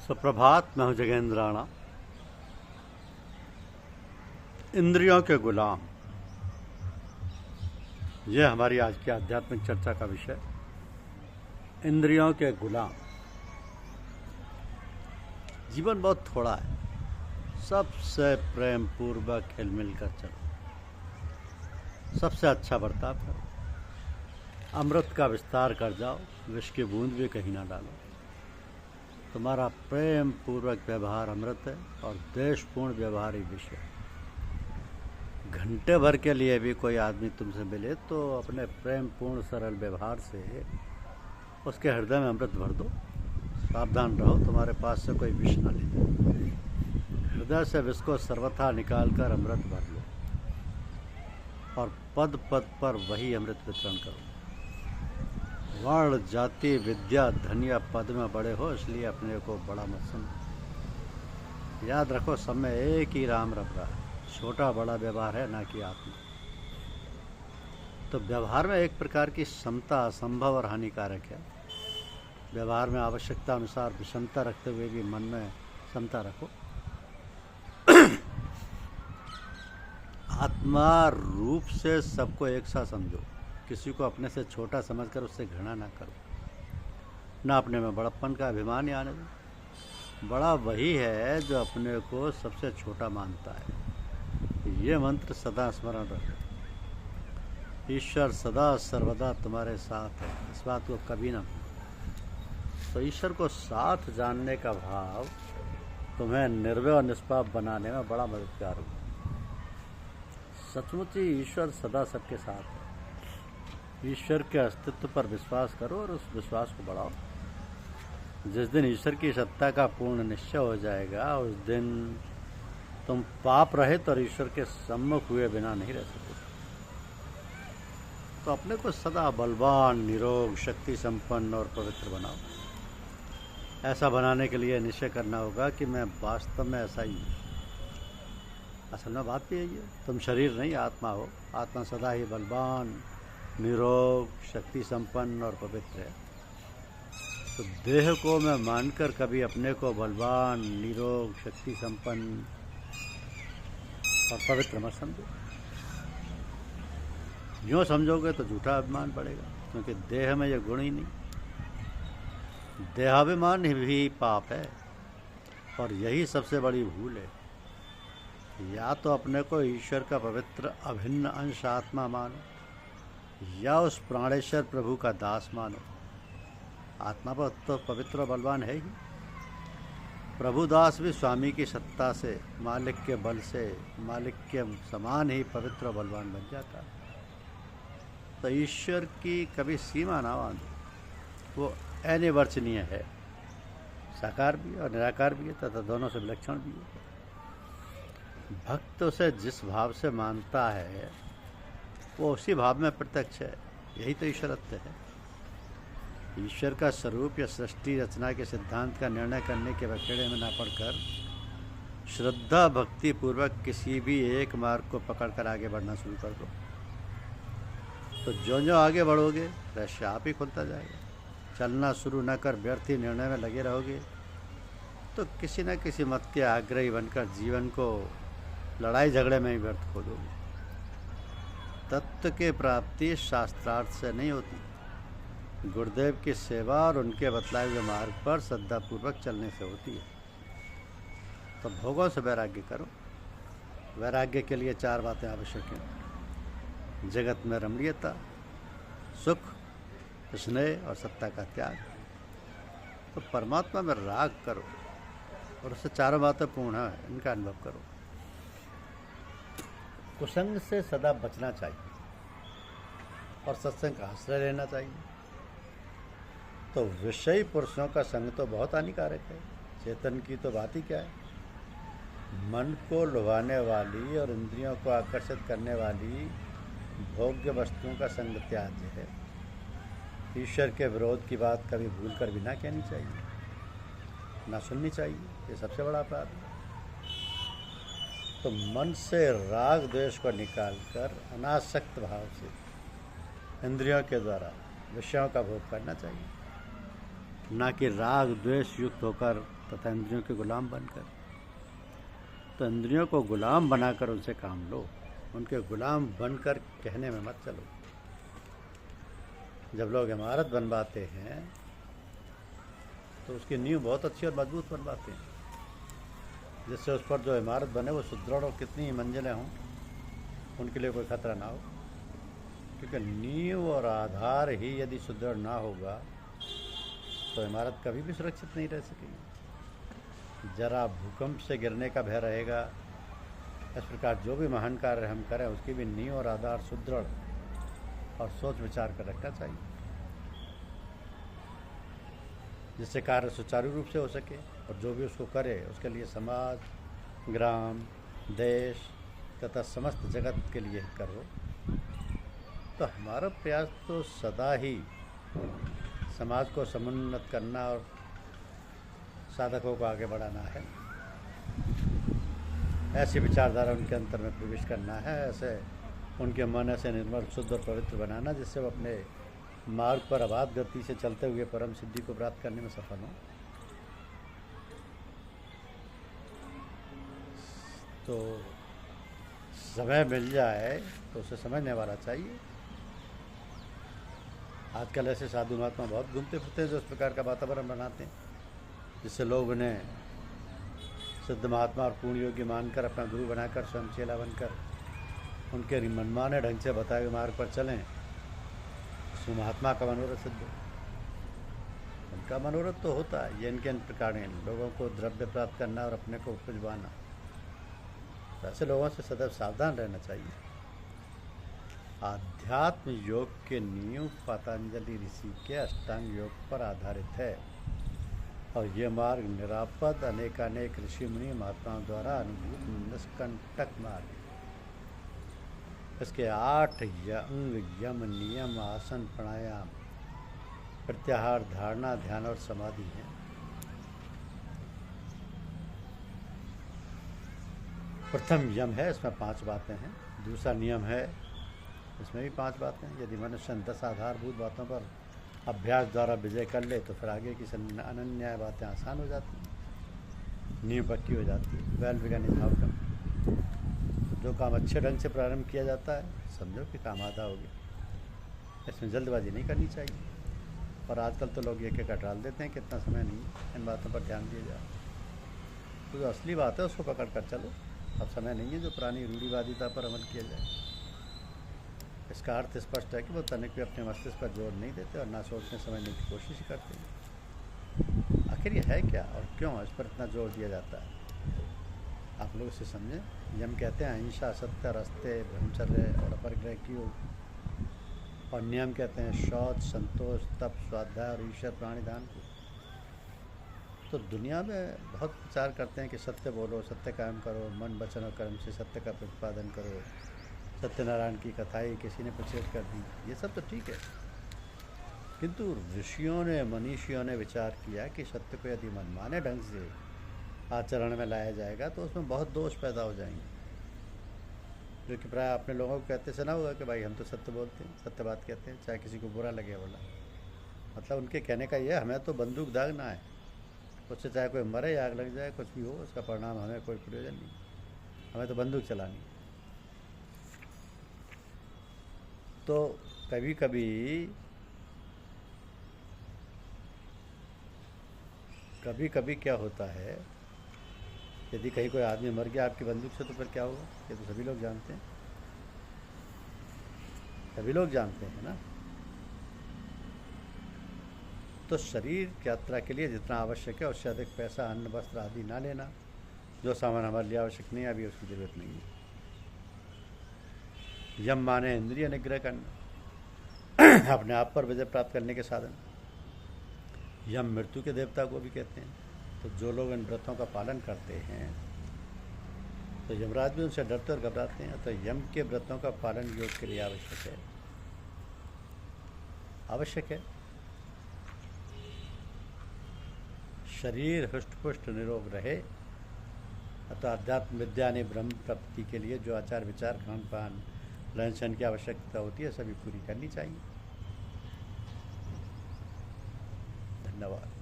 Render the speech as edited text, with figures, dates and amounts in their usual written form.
सुप्रभात। मैं हूं जगेंद्र राणा। इंद्रियों के गुलाम, यह हमारी आज की आध्यात्मिक चर्चा का विषय। इंद्रियों के गुलाम। जीवन बहुत थोड़ा है, सबसे प्रेम पूर्वक हिल मिल कर चलो, सबसे अच्छा बर्ताव करो, अमृत का विस्तार कर जाओ, विष की बूंद भी कहीं ना डालो। तुम्हारा प्रेम पूर्वक व्यवहार अमृत है और देशपूर्ण व्यवहार ही विष है। घंटे भर के लिए भी कोई आदमी तुमसे मिले तो अपने प्रेम पूर्ण सरल व्यवहार से उसके हृदय में अमृत भर दो। सावधान रहो, तुम्हारे पास से कोई विष न ले जाए। हृदय से विष को सर्वथा निकाल कर अमृत भर लो और पद पद पर वही अमृत वितरण करो। वर्ण जाति विद्या धन या पद में बड़े हो इसलिए अपने को बड़ा मत समझो। याद रखो, सब में एक ही राम रब रहा है। छोटा बड़ा व्यवहार है, ना कि आत्मा। तो व्यवहार में एक प्रकार की समता असंभव और हानिकारक है। व्यवहार में आवश्यकता अनुसार विषमता रखते हुए भी मन में समता रखो। आत्मा रूप से सबको एक सा समझो। किसी को अपने से छोटा समझकर उससे घृणा ना करो, ना अपने में बड़प्पन का अभिमान आने दो। बड़ा वही है जो अपने को सबसे छोटा मानता है। ये मंत्र सदा स्मरण रखो। ईश्वर सदा सर्वदा तुम्हारे साथ है, इस बात को कभी ना भूलो। तो ईश्वर को साथ जानने का भाव तुम्हें निर्भय और निष्पाप बनाने में बड़ा मददगार होगा। सचमुच ही ईश्वर सदा सबके साथ है। ईश्वर के अस्तित्व पर विश्वास करो और उस विश्वास को बढ़ाओ। जिस दिन ईश्वर की सत्ता का पूर्ण निश्चय हो जाएगा, उस दिन तुम पाप रहित और ईश्वर के सम्मुख हुए बिना नहीं रह सकते। तो अपने को सदा बलवान, निरोग, शक्ति संपन्न और पवित्र बनाओ। ऐसा बनाने के लिए निश्चय करना होगा कि मैं वास्तव में ऐसा ही हूँ। असल में बात भी यही है, तुम शरीर नहीं आत्मा हो। आत्मा सदा ही बलवान, निरोग, शक्ति संपन्न और पवित्र है। तो देह को मैं मानकर कभी अपने को बलवान, निरोग, शक्ति संपन्न और पवित्र मत समझो। यूँ समझोगे तो झूठा अभिमान बढ़ेगा, क्योंकि देह में यह गुण ही नहीं। देहाभिमान ही पाप है और यही सबसे बड़ी भूल है। या तो अपने को ईश्वर का पवित्र अभिन्न अंश आत्मा मानो, या उस प्राणेश्वर प्रभु का दास मानो। आत्मा पर तो पवित्र और बलवान है ही। प्रभु दास भी स्वामी की सत्ता से, मालिक के बल से, मालिक के समान ही पवित्र और बलवान बन जाता। तो ईश्वर की कभी सीमा ना बांधो। वो अनिर्वचनीय है, साकार भी और निराकार भी है तथा दोनों से विलक्षण भी है। भक्त उसे जिस भाव से मानता है वो उसी भाव में प्रत्यक्ष है। यही तो ईश्वरत्व है। ईश्वर का स्वरूप या सृष्टि रचना के सिद्धांत का निर्णय करने के बखेड़े में न पड़कर श्रद्धा भक्ति पूर्वक किसी भी एक मार्ग को पकड़कर आगे बढ़ना शुरू कर दो। तो जो आगे बढ़ोगे रहस्य आप ही खुलता जाएगा। चलना शुरू न कर व्यर्थी निर्णय में लगे रहोगे तो किसी न किसी मत के आग्रही बनकर जीवन को लड़ाई झगड़े में ही व्यर्थ खो दोगे। तत्व की प्राप्ति शास्त्रार्थ से नहीं होती, गुरुदेव की सेवा और उनके बतलाए हुए मार्ग पर श्रद्धापूर्वक चलने से होती है। तो भोगों से वैराग्य करो। वैराग्य के लिए 4 बातें आवश्यक हैं: जगत में रमणीयता, सुख, स्नेह और सत्ता का त्याग। तो परमात्मा में राग करो और उससे 4 बातें पूर्ण है, इनका अनुभव करो। कुसंग से सदा बचना चाहिए और सत्संग का आश्रय लेना चाहिए। तो विषयी पुरुषों का संग तो बहुत हानिकारक है। चेतन की तो बात ही क्या है। मन को लुभाने वाली और इंद्रियों को आकर्षित करने वाली भोग्य वस्तुओं का संग त्याज्य है। ईश्वर के विरोध की बात कभी भूल कर भी ना कहनी चाहिए, ना सुननी चाहिए। ये सबसे बड़ा अपराध है। तो मन से राग द्वेष को निकालकर अनासक्त भाव से इंद्रियों के द्वारा विषयों का भोग करना चाहिए, ना कि राग द्वेष युक्त होकर तथा इंद्रियों के गुलाम बनकर। तो इंद्रियों को गुलाम बनाकर उनसे काम लो, उनके गुलाम बनकर कहने में मत चलो। जब लोग इमारत बनवाते हैं तो उसकी नींव बहुत अच्छी और मजबूत बनवाते हैं, जिससे उस पर जो इमारत बने वो सुदृढ़ और कितनी ही मंजिलें हों उनके लिए कोई खतरा ना हो। क्योंकि नींव और आधार ही यदि सुदृढ़ ना होगा तो इमारत कभी भी सुरक्षित नहीं रह सकेगी। जरा भूकंप से गिरने का भय रहेगा। इस प्रकार जो भी महान कार्य हम करें उसकी भी नींव और आधार सुदृढ़ और सोच विचार कर रखना चाहिए, जिससे कार्य सुचारू रूप से हो सके और जो भी उसको करे उसके लिए समाज, ग्राम, देश तथा समस्त जगत के लिए करो। तो हमारा प्रयास तो सदा ही समाज को समुन्नत करना और साधकों को आगे बढ़ाना है। ऐसी विचारधारा उनके अंतर में प्रवेश करना है, ऐसे उनके मन ऐसे निर्मल, शुद्ध और पवित्र बनाना जिससे वो अपने मार्ग पर अबाध गति से चलते हुए परम सिद्धि को प्राप्त करने में सफल हों। तो समय मिल जाए तो उसे समझने वाला चाहिए। आजकल ऐसे साधु महात्मा बहुत घूमते फिरते हैं जो इस प्रकार का वातावरण बनाते हैं जिससे लोग उन्हें सिद्ध महात्मा और पूर्ण योग्य मानकर अपना गुरु बनाकर स्वयं चेला बनकर उनके मनमाने ढंग से बताए हुए मार्ग पर चलें। उसमें महात्मा का मनोरथ सिद्ध हो। उनका मनोरथ तो होता है, ये इनके प्रकार हैं, लोगों को द्रव्य प्राप्त करना और अपने को उपजवाना। तो ऐसे लोगों से सदैव सावधान रहना चाहिए। आध्यात्म योग के नींव पतंजलि ऋषि के अष्टांग योग पर आधारित है और ये मार्ग निरापद अनेकानेक ऋषि मुनि महात्माओं द्वारा अनुभूत निष्कंटक मार्ग। इसके 8 अंग यम, नियम, आसन, प्राणायाम, प्रत्याहार, धारणा, ध्यान और समाधि हैं। प्रथम यम है, इसमें 5 बातें हैं। दूसरा नियम है, इसमें भी 5 बातें हैं। यदि मनुष्य 10 आधारभूत बातों पर अभ्यास द्वारा विजय कर ले तो फिर आगे की अनन्य बातें आसान हो जाती हैं, नींव पक्की हो जाती है। Well begun is how come. जो काम अच्छे ढंग से प्रारंभ किया जाता है समझो कि काम आधा हो गया। इसमें जल्दबाजी नहीं करनी चाहिए। और आजकल तो लोग एक डाल देते हैं कि इतना समय नहीं, इन बातों पर ध्यान दिया जाए। तो जो असली बात है उसको पकड़ कर चलो। अब समय नहीं है जो पुरानी रूढ़िवादिता पर अमल किया जाए। इसका अर्थ स्पष्ट है कि वो तनिक भी अपने मस्तिष्क पर जोर नहीं देते और ना सोचने समझने की कोशिश करते हैं। आखिर ये है क्या और क्यों इस पर इतना जोर दिया जाता है, आप लोग इसे समझें। यम कहते हैं अहिंसा, सत्य, रस्ते, ब्रह्मचर्य और अपरिग्रह की योग। और नियम कहते हैं शौच, संतोष, तप, स्वाध्याय और ईश्वर प्राणिदान को। तो दुनिया में बहुत विचार करते हैं कि सत्य बोलो, सत्य कायम करो, मन, वचन और कर्म से सत्य का प्रतिपादन करो। सत्यनारायण की कथाएँ किसी ने प्रचलित कर दी, ये सब तो ठीक है। किंतु ऋषियों ने, मनीषियों ने विचार किया कि सत्य को यदि मनमाने ढंग से आचरण में लाया जाएगा तो उसमें बहुत दोष पैदा हो जाएंगे। जो कि प्राय अपने लोगों को कहते सुना होगा कि भाई हम तो सत्य बोलते हैं, सत्य बात कहते हैं, चाहे किसी को बुरा लगे बोला। मतलब उनके कहने का ये, हमें तो बंदूक दागना है, उससे चाहे कोई मरे या आग लग जाए, कुछ भी हो उसका परिणाम हमें कोई प्रयोजन नहीं, हमें तो बंदूक चलानी। तो कभी कभी क्या होता है, यदि कहीं कोई आदमी मर गया आपकी बंदूक से तो फिर क्या होगा, ये तो सभी लोग जानते हैं, सभी लोग जानते हैं ना। तो शरीर यात्रा के लिए जितना आवश्यक है उससे अधिक पैसा, अन्न, वस्त्र आदि ना लेना। जो सामान हमारे लिए आवश्यक नहीं है अभी उसकी ज़रूरत नहीं है। यम माने इंद्रिय निग्रह करना, अपने आप पर विजय प्राप्त करने के साधन। यम मृत्यु के देवता को भी कहते हैं। तो जो लोग इन व्रतों का पालन करते हैं तो यमराज भी उनसे डरते और घबराते हैं। तो यम के व्रतों का पालन योग के लिए आवश्यक है। शरीर हृष्ट-पुष्ट निरोग रहे, अतः अध्यात्म विद्या ने ब्रह्म प्राप्ति के लिए जो आचार विचार, खान पान, रहन सहन की आवश्यकता होती है सभी पूरी करनी चाहिए। धन्यवाद।